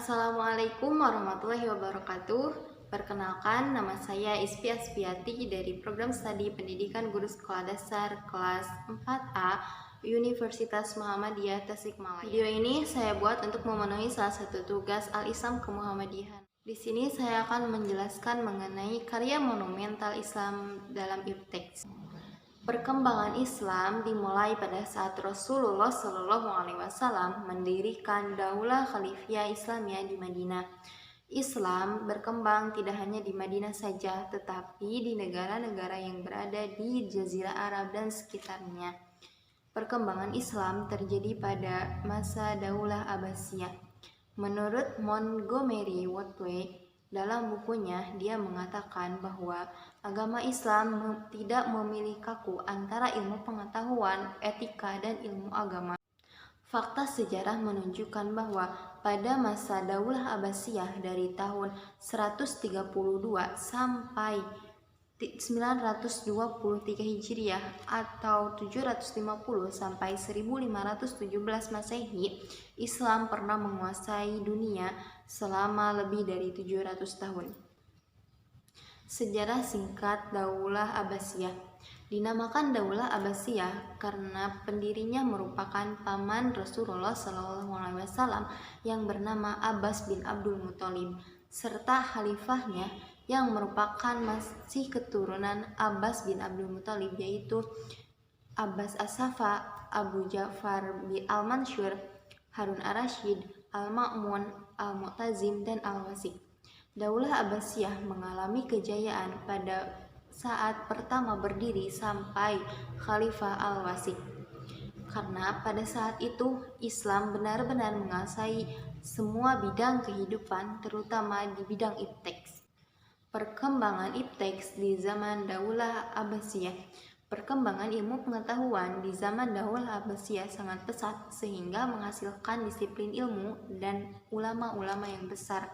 Assalamualaikum warahmatullahi wabarakatuh. Perkenalkan, nama saya Ispi Aspiati dari Program Studi Pendidikan Guru Sekolah Dasar kelas 4A Universitas Muhammadiyah Tasikmalaya. Video ini saya buat untuk memenuhi salah satu tugas Al-Islam Kemuhammadiyahan. Di sini saya akan menjelaskan mengenai karya monumental Islam dalam ipteks. Perkembangan Islam dimulai pada saat Rasulullah Shallallahu Alaihi Wasallam mendirikan Daulah Khalifah Islamiyah di Madinah. Islam berkembang tidak hanya di Madinah saja, tetapi di negara-negara yang berada di Jazirah Arab dan sekitarnya. Perkembangan Islam terjadi pada masa Daulah Abbasiyah. Menurut Montgomery Wattway, dalam bukunya, dia mengatakan bahwa agama Islam tidak memilih kaku antara ilmu pengetahuan, etika, dan ilmu agama. Fakta sejarah menunjukkan bahwa pada masa Daulah Abbasiyah dari tahun 132 sampai 923 Hijriah atau 750 sampai 1517 Masehi, Islam pernah menguasai dunia selama lebih dari 700 tahun. Sejarah singkat Daulah Abbasiyah. Dinamakan Daulah Abbasiyah karena pendirinya merupakan paman Rasulullah SAW yang bernama Abbas bin Abdul Muthalib, serta khalifahnya yang merupakan masih keturunan Abbas bin Abdul Muthalib, yaitu Abbas As-Safa, Abu Ja'far bin Al-Mansur, Harun Ar-Rasyid, Al-Ma'mun, Al-Mu'tazim, dan Al-Wasik. Daulah Abbasiyah mengalami kejayaan pada saat pertama berdiri sampai Khalifah Al-Wasik, karena pada saat itu Islam benar-benar menguasai semua bidang kehidupan, terutama di bidang ipteks. Perkembangan ipteks di zaman Daulah Abbasiyah. Perkembangan ilmu pengetahuan di zaman Daulah Abbasiyah sangat pesat sehingga menghasilkan disiplin ilmu dan ulama-ulama yang besar.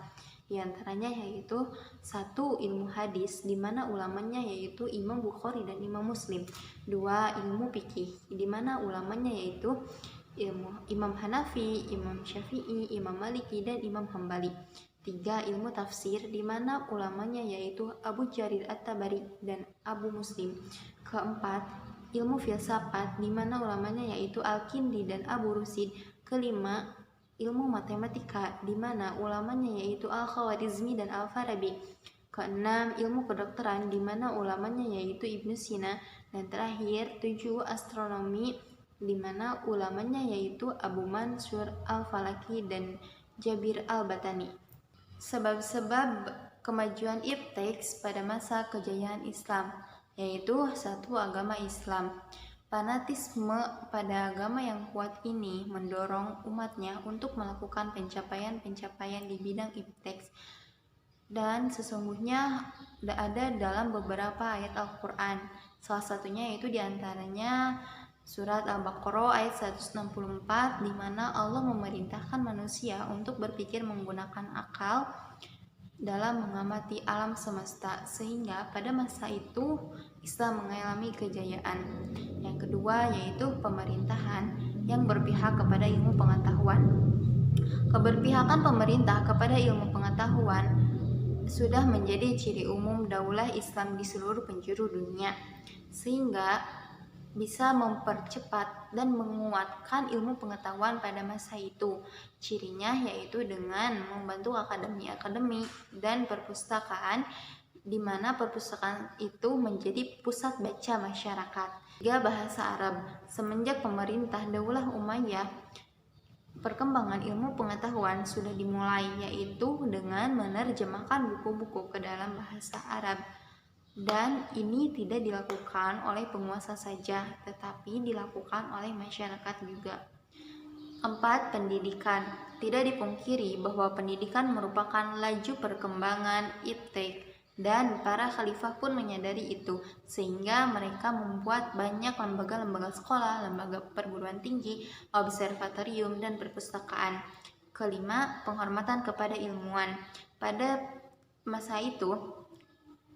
Di antaranya yaitu satu, ilmu hadis, di mana ulamanya yaitu Imam Bukhari dan Imam Muslim. Dua, ilmu fikih, di mana ulamanya yaitu Imam Hanafi, Imam Syafi'i, Imam Maliki, dan Imam Hambali. Tiga, ilmu tafsir, di mana ulamanya yaitu Abu Jarir At-Tabari dan Abu Muslim. Keempat, ilmu filsafat, di mana ulamanya yaitu Al-Kindi dan Abu Rusid. Kelima, ilmu matematika, di mana ulamanya yaitu Al-Khawarizmi dan Al-Farabi. Keenam, ilmu kedokteran, di mana ulamanya yaitu Ibnu Sina. Dan terakhir, tujuh, astronomi, di mana ulamanya yaitu Abu Mansur Al-Falaki dan Jabir Al-Batani. Sebab-sebab kemajuan ipteks pada masa kejayaan Islam, yaitu satu, agama Islam. Fanatisme pada agama yang kuat ini mendorong umatnya untuk melakukan pencapaian-pencapaian di bidang ipteks, dan sesungguhnya ada dalam beberapa ayat Al-Quran. Salah satunya yaitu diantaranya Surat Al-Baqarah ayat 164, di mana Allah memerintahkan manusia untuk berpikir menggunakan akal dalam mengamati alam semesta, sehingga pada masa itu Islam mengalami kejayaan. Yang kedua yaitu pemerintahan yang berpihak kepada ilmu pengetahuan. Keberpihakan pemerintah kepada ilmu pengetahuan sudah menjadi ciri umum daulah Islam di seluruh penjuru dunia, sehingga bisa mempercepat dan menguatkan ilmu pengetahuan pada masa itu. Cirinya yaitu dengan membantu akademi-akademi dan perpustakaan, di mana perpustakaan itu menjadi pusat baca masyarakat. Tiga, bahasa Arab. Semenjak pemerintah Daulah Umayyah, perkembangan ilmu pengetahuan sudah dimulai, yaitu dengan menerjemahkan buku-buku ke dalam bahasa Arab. Dan ini tidak dilakukan oleh penguasa saja, tetapi dilakukan oleh masyarakat juga. Empat, pendidikan. Tidak dipungkiri bahwa pendidikan merupakan laju perkembangan iptek, dan para khalifah pun menyadari itu, sehingga mereka membuat banyak lembaga-lembaga sekolah, lembaga perguruan tinggi, observatorium, dan perpustakaan. Kelima, penghormatan kepada ilmuwan. Pada masa itu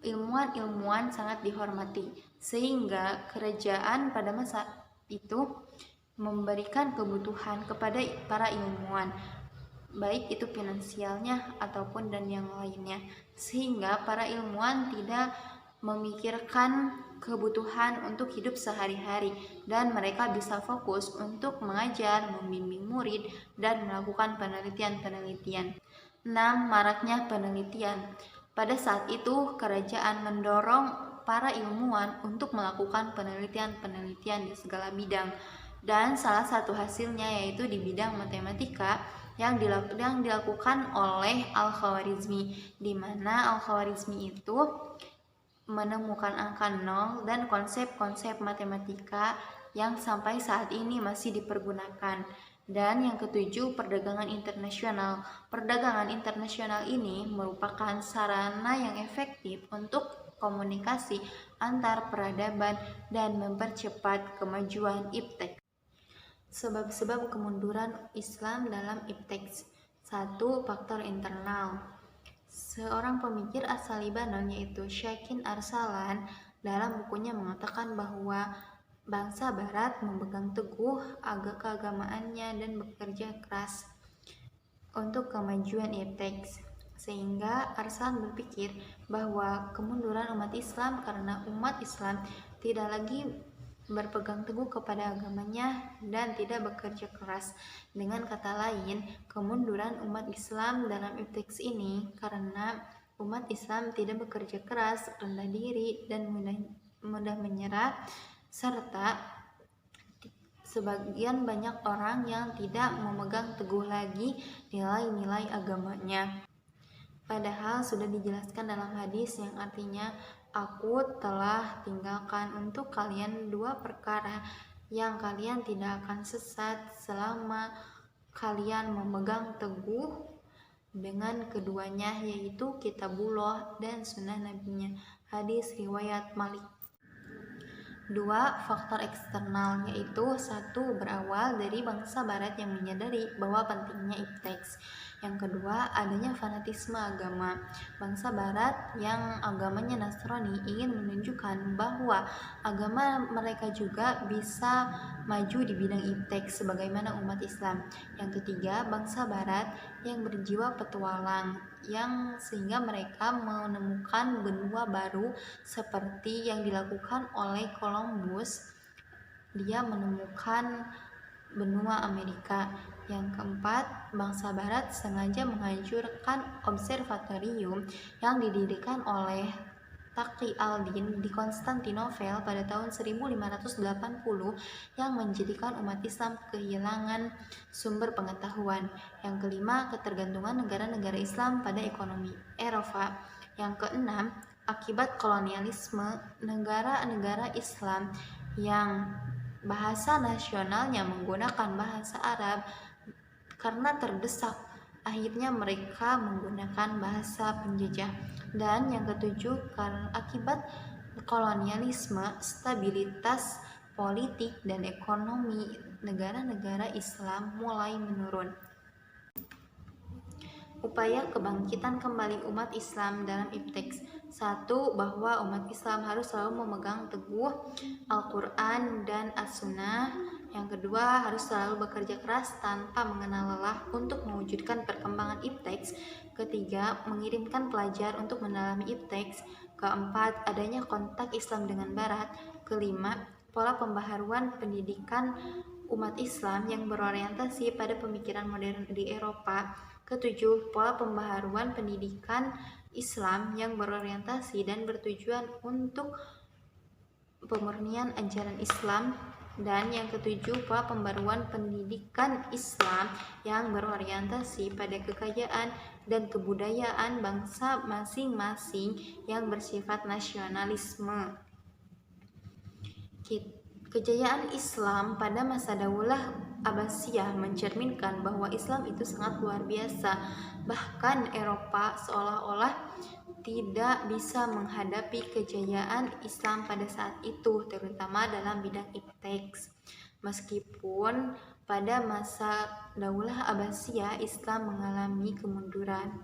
ilmuwan sangat dihormati, sehingga kerajaan pada masa itu memberikan kebutuhan kepada para ilmuwan. baik itu finansialnya ataupun dan yang lainnya, sehingga para ilmuwan tidak memikirkan kebutuhan untuk hidup sehari-hari dan mereka bisa fokus untuk mengajar, membimbing murid, dan melakukan penelitian-penelitian. 6. Maraknya penelitian. Pada saat itu, kerajaan mendorong para ilmuwan untuk melakukan penelitian-penelitian di segala bidang, dan salah satu hasilnya yaitu di bidang matematika yang dilakukan oleh Al-Khwarizmi, di mana Al-Khwarizmi itu menemukan angka 0 dan konsep-konsep matematika yang sampai saat ini masih dipergunakan. Dan yang ketujuh, perdagangan internasional. Perdagangan internasional ini merupakan sarana yang efektif untuk komunikasi antar peradaban dan mempercepat kemajuan iptek. Sebab-sebab kemunduran Islam dalam iptek. 1. Faktor internal. Seorang pemikir asal Libanon yaitu Shaikin Arsalan dalam bukunya mengatakan bahwa bangsa Barat memegang teguh keagamaannya dan bekerja keras untuk kemajuan iptek, sehingga Arsalan berpikir bahwa kemunduran umat Islam karena umat Islam tidak lagi berpegang teguh kepada agamanya dan tidak bekerja keras. Dengan kata lain, kemunduran umat Islam dalam iptek ini karena umat Islam tidak bekerja keras, rendah diri, dan mudah menyerah, serta sebagian banyak orang yang tidak memegang teguh lagi nilai-nilai agamanya. Padahal sudah dijelaskan dalam hadis yang artinya, aku telah tinggalkan untuk kalian dua perkara yang kalian tidak akan sesat selama kalian memegang teguh dengan keduanya, yaitu kitabullah dan sunnah nabinya. Hadis riwayat Malik. 2. Faktor eksternal, yaitu 1. Berawal dari bangsa Barat yang menyadari bahwa pentingnya iptek. Yang kedua, adanya fanatisme agama. Bangsa Barat yang agamanya Nasrani ingin menunjukkan bahwa agama mereka juga bisa maju di bidang iptek sebagaimana umat Islam. Yang ketiga, bangsa Barat yang berjiwa petualang, yang sehingga mereka menemukan benua baru seperti yang dilakukan oleh Columbus. Dia menemukan benua Amerika. Yang keempat, bangsa Barat sengaja menghancurkan observatorium yang didirikan oleh Taqi al-Din di Konstantinopel pada tahun 1580 yang menjadikan umat Islam kehilangan sumber pengetahuan. Yang kelima, ketergantungan negara-negara Islam pada ekonomi Eropa. Yang keenam, akibat kolonialisme negara-negara Islam yang bahasa nasionalnya menggunakan bahasa Arab karena terdesak, akhirnya mereka menggunakan bahasa penjajah. Dan yang ketujuh, karena akibat kolonialisme, stabilitas politik dan ekonomi negara-negara Islam mulai menurun. Upaya kebangkitan kembali umat Islam dalam iptek. 1. Bahwa umat Islam harus selalu memegang teguh Al-Quran dan As-Sunnah. Yang kedua, harus selalu bekerja keras tanpa mengenal lelah untuk mewujudkan perkembangan iptek. Ketiga, mengirimkan pelajar untuk mendalami iptek. Keempat, adanya kontak Islam dengan Barat. Kelima, pola pembaharuan pendidikan umat Islam yang berorientasi pada pemikiran modern di Eropa. Ketujuh, pola pembaharuan pendidikan Islam yang berorientasi dan bertujuan untuk pemurnian ajaran Islam. Dan yang ketujuh, pola pembaruan pendidikan Islam yang berorientasi pada kekayaan dan kebudayaan bangsa masing-masing yang bersifat nasionalisme. Kejayaan Islam pada masa Daulah Abbasiyah mencerminkan bahwa Islam itu sangat luar biasa. Bahkan Eropa seolah-olah tidak bisa menghadapi kejayaan Islam pada saat itu, terutama dalam bidang iptek. Meskipun pada masa Daulah Abbasiyah Islam mengalami kemunduran.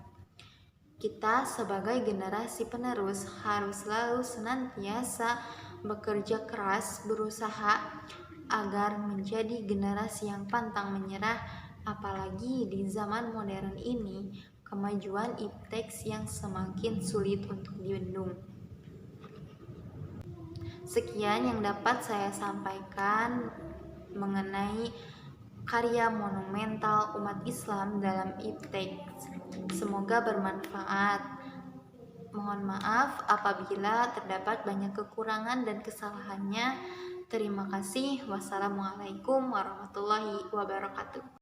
Kita sebagai generasi penerus harus selalu senantiasa bekerja keras, berusaha agar menjadi generasi yang pantang menyerah Apalagi di zaman modern ini, kemajuan ipteks yang semakin sulit untuk dibendung. Sekian yang dapat saya sampaikan mengenai karya monumental umat Islam dalam ipteks. Semoga bermanfaat. Mohon maaf apabila terdapat banyak kekurangan dan kesalahannya. Terima kasih. Wassalamualaikum warahmatullahi wabarakatuh.